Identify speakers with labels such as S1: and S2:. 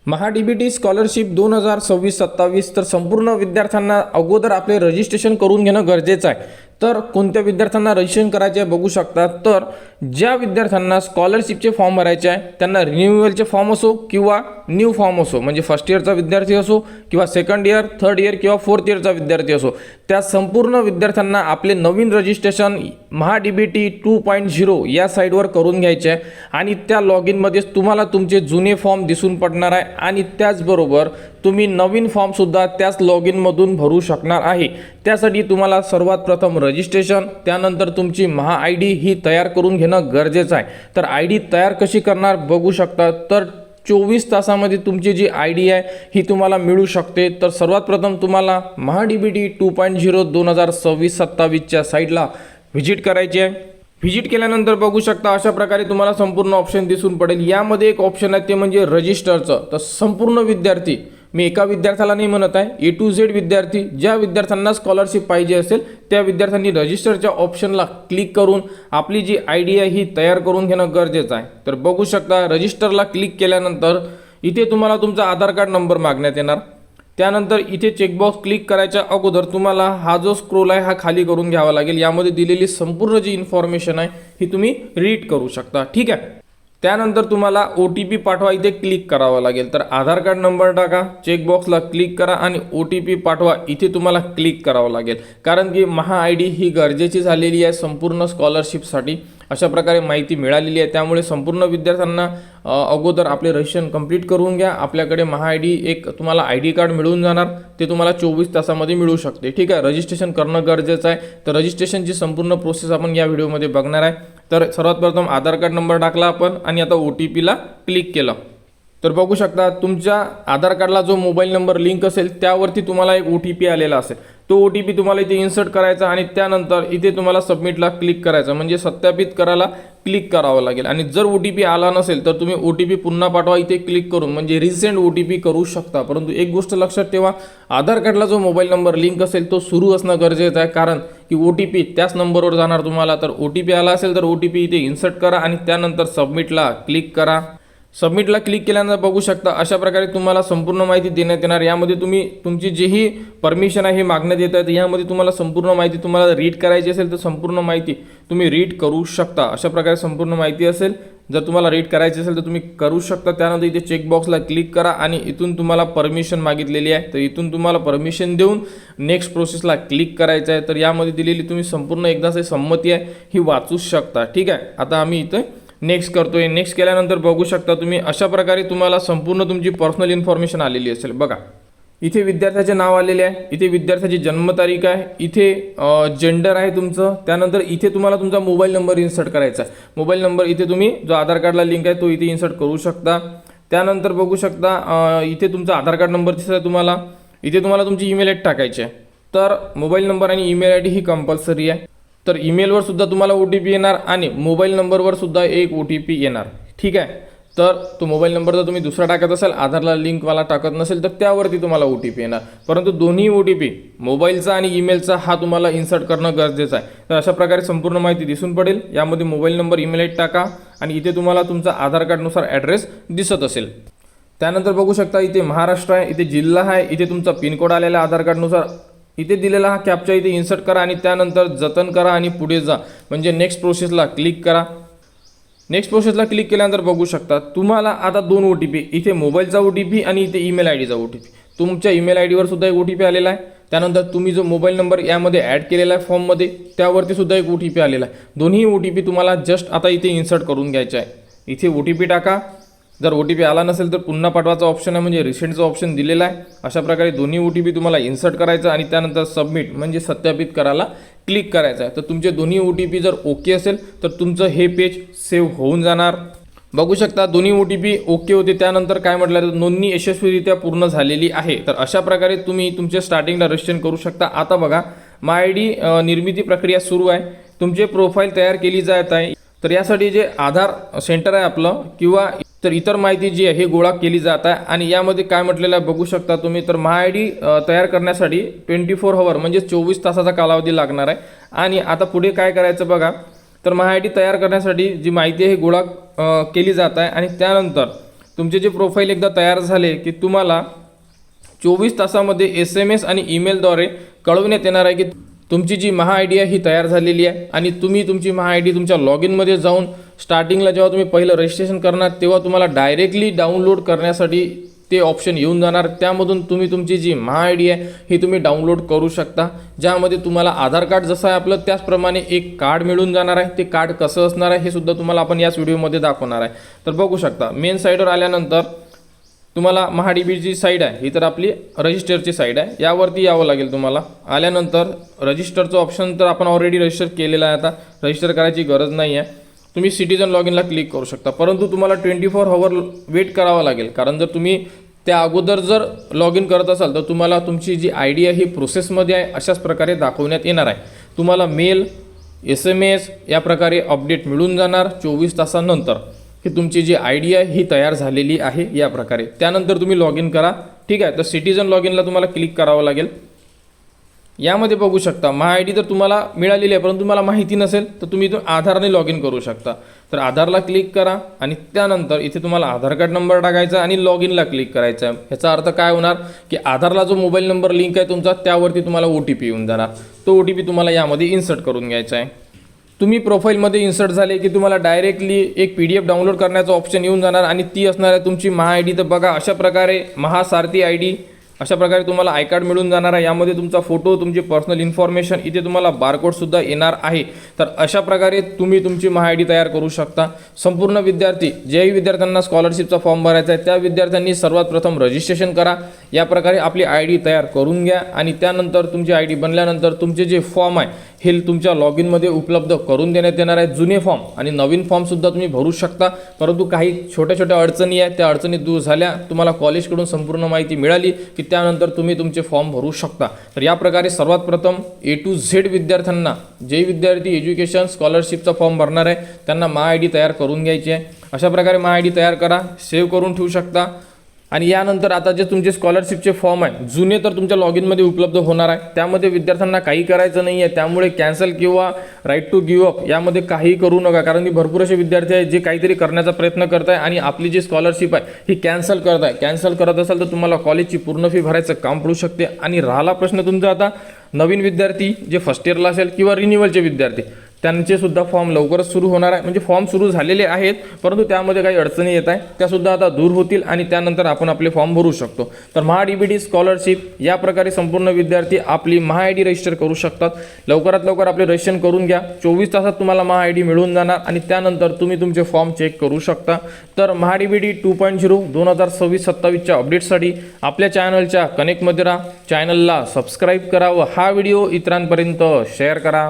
S1: महा-डी-बी-टी scholarship 2026-27 तर संपूर्ण विद्यार्थ्यांना अगोदर आपले रजिस्ट्रेशन करून घेणं गरजेचं आहे। तर कोणत्या विद्यार्थ्यांना रजिस्ट्रेशन करायचे आहे बघू शकता। तर ज्या विद्यार्थ्यांना स्कॉलरशिपचे फॉर्म भरायचे आहे त्यांना रिन्युअलचे फॉर्म असो किंवा न्यू फॉर्म असो, म्हणजे फर्स्ट इयरचा विद्यार्थी असो किंवा सेकंड इयर, थर्ड इयर किंवा फोर्थ इयरचा विद्यार्थी असो, त्या संपूर्ण विद्यार्थ्यांना आपले नवीन रजिस्ट्रेशन महा-डी-बी-टी 2.0 या साईटवर करून घ्यायचे आहे आणि त्या लॉग इनमध्येच तुम्हाला तुमचे जुने फॉर्म दिसून पडणार आहे आणि त्याचबरोबर तुम्ही नवीन फॉर्म सुद्धा त्याच लॉग इनमधून भरू शकणार आहे। त्यासाठी तुम्हाला सर्वात प्रथम रजिस्ट्रेशन, त्यानंतर तुमची महा आय डी ही तयार करून घेणं गरजेचं आहे। तर आय डी तयार कशी करणार बघू शकता। तर 24 तासामध्ये तुमची जी आय डी आहे ही तुम्हाला मिळू शकते। तर सर्वात प्रथम तुम्हाला महा-डी-बी-टी 2.0 2026-27च्या साईटला व्हिजिट करायची आहे। व्हिजिट केल्यानंतर बघू शकता अशा प्रकारे तुम्हाला संपूर्ण ऑप्शन दिसून पडेल। यामध्ये एक ऑप्शन आहे ते म्हणजे रजिस्टरचं। तर संपूर्ण विद्यार्थी, मी एका विद्यार्थ्याला नाही म्हणत आहे, ए टू झेड विद्यार्थी, ज्या विद्यार्थ्यांना स्कॉलरशिप पाहिजे असेल त्या विद्यार्थ्यांनी रजिस्टरच्या ऑप्शनला क्लिक करून आपली जी आय डी आहे ही तयार करून घेणं गरजेचं आहे। तर बघू शकता रजिस्टरला क्लिक केल्यानंतर इथे तुम्हाला तुमचा आधार कार्ड नंबर मागण्यात येणार। त्यानंतर इथे चेकबॉक्स क्लिक करायच्या अगोदर तुम्हाला हा जो स्क्रोल आहे हा खाली करून घ्यावा लागेल। यामध्ये दिलेली संपूर्ण जी इन्फॉर्मेशन आहे ही तुम्ही रीड करू शकता, ठीक आहे। त्यानंतर तुम्हाला OTP पाठवा इथे क्लिक करावं लागेल। तर आधार कार्ड नंबर टाका, चेकबॉक्सला क्लिक करा आणि OTP पाठवा इथे तुम्हाला क्लिक करावं लागेल, कारण की महा आय डी ही गरजेची झालेली आहे संपूर्ण स्कॉलरशिपसाठी। अशा प्रकारे माहिती मिळालेली आहे, त्यामुळे संपूर्ण विद्यार्थ्यांना अगोदर आपले रजिस्ट्रेशन कंप्लीट करून घ्या। आपल्याकडे महा आय डी एक तुम्हाला आय डी कार्ड मिळून जाणार, ते तुम्हाला 24 तासामध्ये मिळू शकते, ठीक आहे। रजिस्ट्रेशन करणं गरजेचं आहे। तर रजिस्ट्रेशनची संपूर्ण प्रोसेस आपण या व्हिडिओमध्ये बघणार आहे। तर सर्वात प्रथम आधार कार्ड नंबर टाकला आपण आणि आता OTPला क्लिक केलं तर बघू शकता तुमच्या आधार कार्डला जो मोबाईल नंबर लिंक असेल त्यावरती तुम्हाला एक OTP आलेला असेल। तो OTP तुम्हाला इथे इन्सर्ट करायचा आणि त्यानंतर इथे तुम्हाला सबमिटला क्लिक करायचं, म्हणजे सत्यापित करायला क्लिक करावं लागेल। आणि जर OTP आला नसेल तर तुम्ही OTP पुन्हा पाठवा इथे क्लिक करून, म्हणजे रिसेंट OTP करू शकता। परंतु एक गोष्ट लक्षात ठेवा, आधार कार्डला जो मोबाईल नंबर लिंक असेल तो सुरू असणं गरजेचं आहे, कारण की OTP त्याच नंबरवर जाणार तुम्हाला। तर OTP आला असेल तर OTP इथे इन्सर्ट करा आणि त्यानंतर सबमिटला क्लिक करा। सबमिटला क्लिक केल्यानंतर बघू शकता अशा प्रकारे तुम्हाला संपूर्ण माहिती देण्यात येणार। यामध्ये तुम्ही तुमची जीही परमिशन आहे हे मागण्यात येत आहे, यामध्ये तुम्हाला संपूर्ण माहिती तुम्हाला रीड करायची असेल तर संपूर्ण माहिती तुम्ही रीड करू शकता। अशा प्रकारे संपूर्ण माहिती असेल, जर तुम्हाला रीड करायची असेल तर तुम्ही करू शकता। त्यानंतर इथे चेकबॉक्सला क्लिक करा आणि इथून तुम्हाला परमिशन मागितलेली आहे, तर इथून तुम्हाला परमिशन देऊन नेक्स्ट प्रोसेसला क्लिक करायचं आहे। तर यामध्ये दिलेली तुम्ही संपूर्ण एकदाची संमती आहे ही वाचू शकता, ठीक आहे। आता आम्ही इथे नेक्स्ट करतोय। नेक्स्ट केल्यानंतर बघू शकता तुम्ही अशा प्रकारे तुम्हाला संपूर्ण तुमची पर्सनल इन्फॉर्मेशन आलेली असेल। बघा इथे विद्यार्थ्याचे नाव आलेले आहे, इथे विद्यार्थ्याची जन्मतारीख आहे, इथे जेंडर आहे तुमचं। त्यानंतर इथे तुम्हाला तुमचा मोबाईल नंबर इन्सर्ट करायचा आहे। मोबाईल नंबर इथे तुम्ही जो आधार कार्डला लिंक आहे तो इथे इन्सर्ट करू शकता। त्यानंतर बघू शकता इथे तुमचा आधार कार्ड नंबर दिसत आहे तुम्हाला, इथे तुम्हाला तुमची ईमेल आयडी टाकायची आहे। तर मोबाईल नंबर आणि ईमेल आयडी ही कंपल्सरी आहे। तर ईमेलवर सुद्धा तुम्हाला OTP येणार आणि मोबाईल नंबरवर सुद्धा एक OTP येणार, ठीक आहे। तर तो मोबाईल नंबर जर तुम्ही दुसरा टाकत असाल, आधारला लिंकवाला टाकत नसेल तर त्यावरती तुम्हाला OTP येणार, परंतु दोन्ही OTP मोबाईलचा आणि ईमेलचा हा तुम्हाला इन्सर्ट करणं गरजेचं आहे। तर अशा प्रकारे संपूर्ण माहिती दिसून पडेल। यामध्ये मोबाईल नंबर, ईमेल आयडी टाका आणि इथे तुम्हाला तुमचा आधार कार्डनुसार ॲड्रेस दिसत असेल। त्यानंतर बघू शकता इथे महाराष्ट्र आहे, इथे जिल्हा आहे, इथे तुमचा पिनकोड आलेला आधार कार्डनुसार, इथे दिलेला हा कॅप्चा इथे इन्सर्ट करा आणि त्यानंतर जतन करा आणि पुढे जा, म्हणजे नेक्स्ट प्रोसेसला क्लिक करा। नेक्स्ट प्रोसेसला क्लिक केल्यानंतर बघू शकता तुम्हाला आता दोन OTP, इथे मोबाईलचा OTP आणि इथे ईमेल आयडीचा OTP। तुमच्या ईमेल आयडीवर सुद्धा एक OTP आलेला आहे, त्यानंतर तुम्ही जो मोबाईल नंबर यामध्ये ॲड केलेला आहे फॉर्ममध्ये त्यावरती सुद्धा एक OTP आलेला आहे। दोन्ही OTP तुम्हाला जस्ट आता इथे इन्सर्ट करून घ्यायचे आहे। इथे OTP टाका, जर OTP आला नसेल तर पुन्हा पाठवायचा ऑप्शन आहे, म्हणजे रिसेंटचा ऑप्शन दिलेला आहे। अशा प्रकारे दोन्ही OTP तुम्हाला इन्सर्ट करायचं आणि त्यानंतर सबमिट म्हणजे सत्यापित करायला क्लिक करायचं आहे। तर तुमचे दोन्ही OTP जर ओके असेल तर तुमचं हे पेज सेव्ह होऊन जाणार। बघू शकता दोन्ही OTP ओके होते। त्यानंतर काय म्हटलं तर नोंदणी यशस्वीरित्या पूर्ण झालेली आहे। तर अशा प्रकारे तुम्ही तुमच्या स्टार्टिंगला रजिस्ट्रेशन करू शकता। आता बघा माय आय डी निर्मिती प्रक्रिया सुरू आहे, तुमचे प्रोफाईल तयार केली जात आहे। तर यासाठी जे आधार सेंटर आहे आपलं किंवा तर इतर माहिती जी आहे हे गोळा केली जात आहे आणि यामध्ये काय म्हटलेलं आहे बघू शकता तुम्ही। तर महा आय डी तयार करण्यासाठी 24 आवर म्हणजे 24 तासाचा कालावधी लागणार आहे। आणि आता पुढे काय करायचं बघा, तर महा आय डी तयार करण्यासाठी जी माहिती आहे हे गोळा केली जात आहे आणि त्यानंतर तुमचे जे प्रोफाईल एकदा तयार झाले की तुम्हाला 24 तासामध्ये SMS आणि ईमेलद्वारे कळवण्यात येणार आहे की तुमची जी महा आय डी आहे ही तयार झालेली आहे आणि तुम्ही तुमची महा आय डी तुमच्या लॉग इनमध्ये जाऊन स्टार्टिंगला जेव्हा तुम्ही पहिलं रजिस्ट्रेशन करणार तेव्हा तुम्हाला डायरेक्टली डाउनलोड करण्यासाठी ते ऑप्शन येऊन जाणार. त्यामधून तुम्ही तुमची जी महा आय डी आहे ही तुम्ही डाउनलोड करू शकता, ज्यामध्ये तुम्हाला आधार कार्ड जसं आहे आपलं त्याचप्रमाणे एक कार्ड मिळून जाणार आहे. ते कार्ड कसं असणार आहे हे सुद्धा तुम्हाला आपण याच व्हिडिओमध्ये दाखवणार आहे. तर बघू शकता मेन साईडवर आल्यानंतर तुम्हाला महाडीबीची साईड आहे ही तर आपली रजिस्टरची साईड आहे. यावरती यावं लागेल तुम्हाला. आल्यानंतर रजिस्टरचं ऑप्शन तर आपण ऑलरेडी रजिस्टर केलेलं आहे, आता रजिस्टर करायची गरज नाही आहे. तुम्ही सिटीजन लॉग इनला क्लिक करू शकता, परंतु तुम्हाला 24 आवर वेट करावा लागेल. कारण जर तुम्ही त्या अगोदर जर लॉग इन करत असाल तर तुम्हाला तुमची जी आय डी आहे ही प्रोसेसमध्ये आहे अशाच प्रकारे दाखवण्यात येणार आहे. तुम्हाला मेल SMS या प्रकारे अपडेट मिळून जाणार 24 तासानंतर की तुमची जी आय डी आहे ही तयार झालेली आहे या प्रकारे. त्यानंतर तुम्ही लॉग इन करा. ठीक आहे, तर सिटीजन लॉग इनला तुम्हाला क्लिक करावं लागेल. यामध्ये बघू शकता महा आय डी तर तुम्हाला मिळालेली आहे, परंतु तुम्हाला माहिती नसेल तर तुम्ही इथून आधारने लॉग इन करू शकता. तर आधारला क्लिक करा आणि त्यानंतर इथे तुम्हाला आधार कार्ड नंबर टाकायचा आणि लॉग इनला क्लिक करायचं आहे. ह्याचा अर्थ काय होणार की आधारला जो मोबाईल नंबर लिंक आहे तुमचा त्यावरती तुम्हाला OTP येऊन जाणार. तो OTP तुम्हाला यामध्ये इन्सर्ट करून घ्यायचा आहे. तुम्ही प्रोफाईलमध्ये इन्सर्ट झाले की तुम्हाला डायरेक्टली एक PDF डाउनलोड करण्याचा ऑप्शन येऊन जाणार आणि ती असणार आहे तुमची महा आय डी. तर बघा अशा प्रकारे महासारथी आय डी अशा प्रकारे तुम्हाला आय कार्ड मिळून जाणार आहे. यामध्ये तुमचा फोटो, तुमची पर्सनल इन्फॉर्मेशन, इथे तुम्हाला बारकोडसुद्धा येणार आहे. तर अशा प्रकारे तुम्ही तुमची महा आय डी तयार करू शकता. संपूर्ण विद्यार्थी ज्याही विद्यार्थ्यांना स्कॉलरशिपचा फॉर्म भरायचा आहे त्या विद्यार्थ्यांनी सर्वात प्रथम रजिस्ट्रेशन करा. या प्रकारे आपली आय डी तयार करून घ्या आणि त्यानंतर तुमची आय डी बनल्यानंतर तुमचे जे फॉर्म आहे हे तुमच्या लॉग इनमध्ये उपलब्ध करून देण्यात येणार आहे. जुने फॉर्म आणि नवीन फॉर्मसुद्धा तुम्ही भरू शकता, परंतु काही छोट्या छोट्या अडचणी आहेत त्या अडचणी दूर झाल्या, तुम्हाला कॉलेजकडून संपूर्ण माहिती मिळाली की त्यानंतर तुम्ही तुमचे फॉर्म भरू शकता. तर या प्रकारे सर्वात प्रथम A to Z विद्यार्थ्यांना, जे विद्यार्थी एज्युकेशन स्कॉलरशिपचा फॉर्म भरणार आहे त्यांना महा आय डी तयार करून घ्यायची आहे. अशा प्रकारे महा आय डी तयार करा, सेव्ह करून ठेवू शकता. आणि यानंतर आता जे तुमचे स्कॉलरशिपचे फॉर्म आहे जुने तर तुमच्या लॉग इनमध्ये उपलब्ध होणार आहे. त्यामध्ये विद्यार्थ्यांना काही करायचं नाही आहे, त्यामुळे कॅन्सल किंवा राईट टू गिव्ह अप यामध्ये काही करू नका. कारण की भरपूर असे विद्यार्थी आहेत जे काहीतरी करण्याचा प्रयत्न करत आहे आणि आपली जी स्कॉलरशिप आहे ही कॅन्सल करत आहे. कॅन्सल करत असाल तर तुम्हाला कॉलेजची पूर्ण फी भरायचं काम पडू शकते. आणि राहिला प्रश्न तुमचा आता नवीन विद्यार्थी जे फर्स्ट इयरला असेल किंवा रिन्युअलचे विद्यार्थी त्यांचे सुद्धा फॉर्म लवकरच सुरू होणार आहे. म्हणजे फॉर्म सुरू झालेले आहेत परंतु त्यामध्ये काही अडचणी येत आहे, त्यासुद्धा आता दूर होतील आणि त्यानंतर आपण आपले फॉर्म भरू शकतो. तर महा DBT स्कॉलरशिप या प्रकारे संपूर्ण विद्यार्थी आपली महा आय डी रजिस्टर करू शकतात. लवकरात लवकर आपले रजिस्ट्रेशन करून घ्या. 24 तासात तुम्हाला महा आय डी मिळून जाणार आणि त्यानंतर तुम्ही तुमचे फॉर्म चेक करू शकता. तर महा DBT 2.0 2026-27च्या अपडेटसाठी आपल्या चॅनलच्या कनेक्टमध्ये राहा. चॅनलला सबस्क्राईब करा व हा व्हिडिओ इतरांपर्यंत शेअर करा.